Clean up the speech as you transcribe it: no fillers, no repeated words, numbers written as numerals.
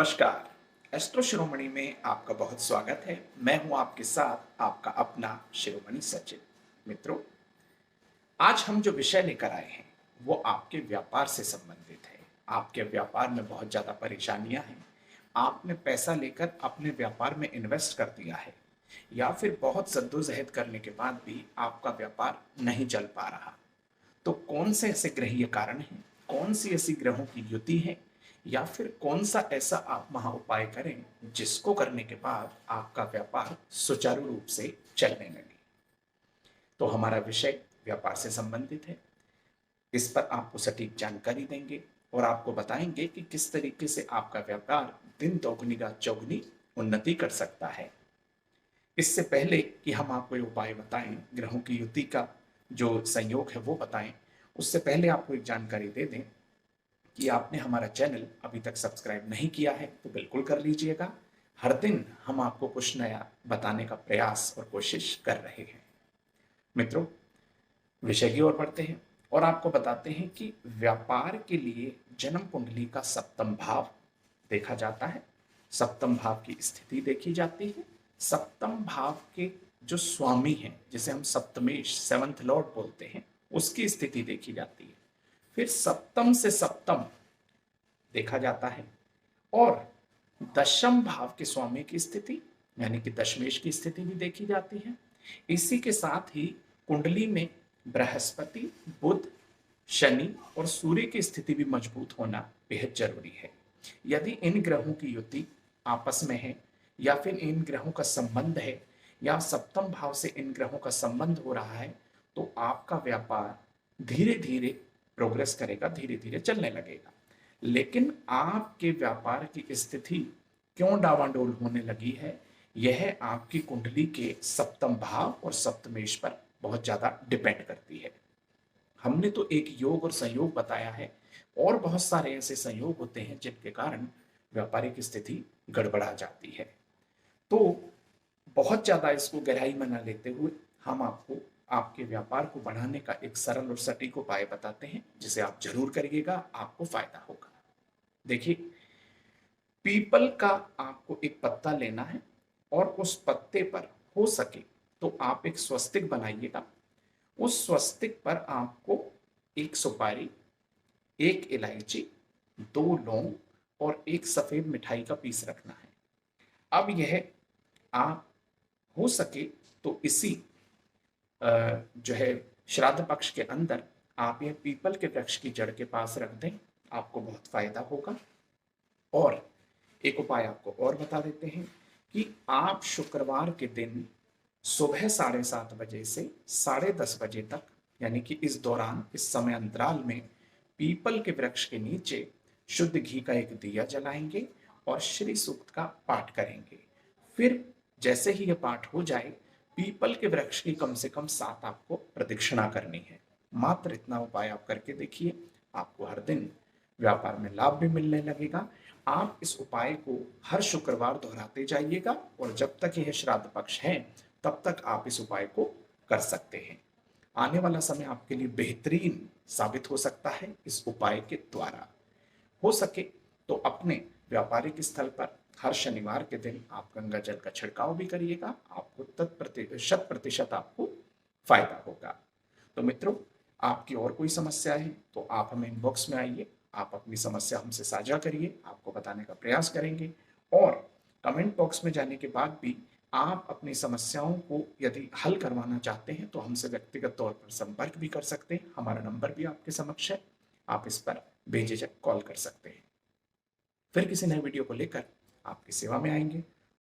नमस्कार। एस्ट्रो शिरोमणि में आपका बहुत स्वागत है। मैं हूं आपके साथ आपका अपना शिरोमणि सचिन। मित्रों, आज हम जो विषय लेकर आए हैं वो आपके व्यापार से संबंधित है। आपके व्यापार में बहुत ज्यादा परेशानियां हैं। आपने पैसा लेकर अपने व्यापार में इन्वेस्ट कर दिया है या फिर बहुत जद्दोजहद करने के बाद भी आपका व्यापार नहीं चल पा रहा। तो कौन से ऐसे ग्रहीय कारण हैं, कौन सी ऐसी ग्रहों की युति है, या फिर कौन सा ऐसा आप महा उपाय करें जिसको करने के बाद आपका व्यापार सुचारू रूप से चलने लगे। तो हमारा विषय व्यापार से संबंधित है। इस पर आपको सटीक जानकारी देंगे और आपको बताएंगे कि किस तरीके से आपका व्यापार दिन दोगुनी रात चौगुनी उन्नति कर सकता है। इससे पहले कि हम आपको ये उपाय बताएं, ग्रहों की युति का जो संयोग है वो बताएं, उससे पहले आपको एक जानकारी दे दें कि आपने हमारा चैनल अभी तक सब्सक्राइब नहीं किया है तो बिल्कुल कर लीजिएगा। हर दिन हम आपको कुछ नया बताने का प्रयास और कोशिश कर रहे हैं। मित्रों, विषय की ओर बढ़ते हैं और आपको बताते हैं कि व्यापार के लिए जन्म कुंडली का सप्तम भाव देखा जाता है। सप्तम भाव की स्थिति देखी जाती है। सप्तम भाव के जो स्वामी हैं, जिसे हम सप्तमेश सेवंथ लॉर्ड बोलते हैं, उसकी स्थिति देखी जाती है। फिर सप्तम से सप्तम देखा जाता है और दशम भाव के स्वामी की स्थिति यानी कि दशमेश की स्थिति भी देखी जाती है। इसी के साथ ही कुंडली में बृहस्पति, बुध, शनि और सूर्य की स्थिति भी मजबूत होना बेहद जरूरी है। यदि इन ग्रहों की युति आपस में है या फिर इन ग्रहों का संबंध है या सप्तम भाव से इन ग्रहों का संबंध हो रहा है तो आपका व्यापार धीरे धीरे प्रोग्रेस करेगा, धीरे धीरे चलने लगेगा। लेकिन आपके व्यापार की स्थिति क्यों डावाडोल होने लगी है, यह आपकी कुंडली के सप्तम भाव और सप्तमेश पर बहुत ज्यादा डिपेंड करती है। हमने तो एक योग और संयोग बताया है और बहुत सारे ऐसे संयोग होते हैं जिनके कारण व्यापारिक स्थिति गड़बड़ा जाती है। तो बहुत ज्यादा इसको गहराई में न लेते हुए हम आपको आपके व्यापार को बढ़ाने का एक सरल और सटीक उपाय बताते हैं जिसे आप जरूर करिएगा, आपको फायदा होगा। देखिए, पीपल का आपको एक पत्ता लेना है और उस पत्ते पर हो सके तो आप एक स्वस्तिक बनाइएगा। उस स्वस्तिक पर आपको एक सुपारी, एक इलायची, दो लौंग और एक सफेद मिठाई का पीस रखना है। अब यह आप हो सके तो इसी जो है श्राद्ध पक्ष के अंदर आप यह पीपल के वृक्ष की जड़ के पास रख दें, आपको बहुत फायदा होगा। और एक उपाय आपको और बता देते हैं कि आप शुक्रवार के दिन सुबह 7:30 बजे से 10:30 बजे तक, यानी कि इस दौरान, इस समय अंतराल में पीपल के वृक्ष के नीचे शुद्ध घी का एक दिया जलाएंगे और श्री सूक्त का पाठ करेंगे। फिर जैसे ही यह पाठ हो जाए, पीपल के वृक्ष की कम से कम 7 आपको प्रदक्षिणा करनी है। मात्र इतना उपाय आप करके देखिए, आपको हर दिन व्यापार में लाभ भी मिलने लगेगा। आप इस उपाय को हर शुक्रवार दोहराते जाइएगा और जब तक यह श्राद्ध पक्ष है तब तक आप इस उपाय को कर सकते हैं। आने वाला समय आपके लिए बेहतरीन साबित हो सकता है इस उपाय के द्वारा। हो सके तो अपने व्यापारिक स्थल पर हर शनिवार के दिन आप गंगा जल का छिड़काव भी करिएगा, आपको शत प्रतिशत आपको फायदा होगा। तो मित्रों, आपकी और कोई समस्या है तो आप हमें इनबॉक्स में आइए, आप अपनी समस्या हमसे साझा करिए, आपको बताने का प्रयास करेंगे। और कमेंट बॉक्स में जाने के बाद भी आप अपनी समस्याओं को यदि हल करवाना चाहते हैं तो हमसे व्यक्तिगत तौर पर संपर्क भी कर सकते हैं। हमारा नंबर भी आपके समक्ष है, आप इस पर बेझिझक कॉल कर सकते हैं। फिर किसी नए वीडियो को लेकर आपकी सेवा में आएंगे।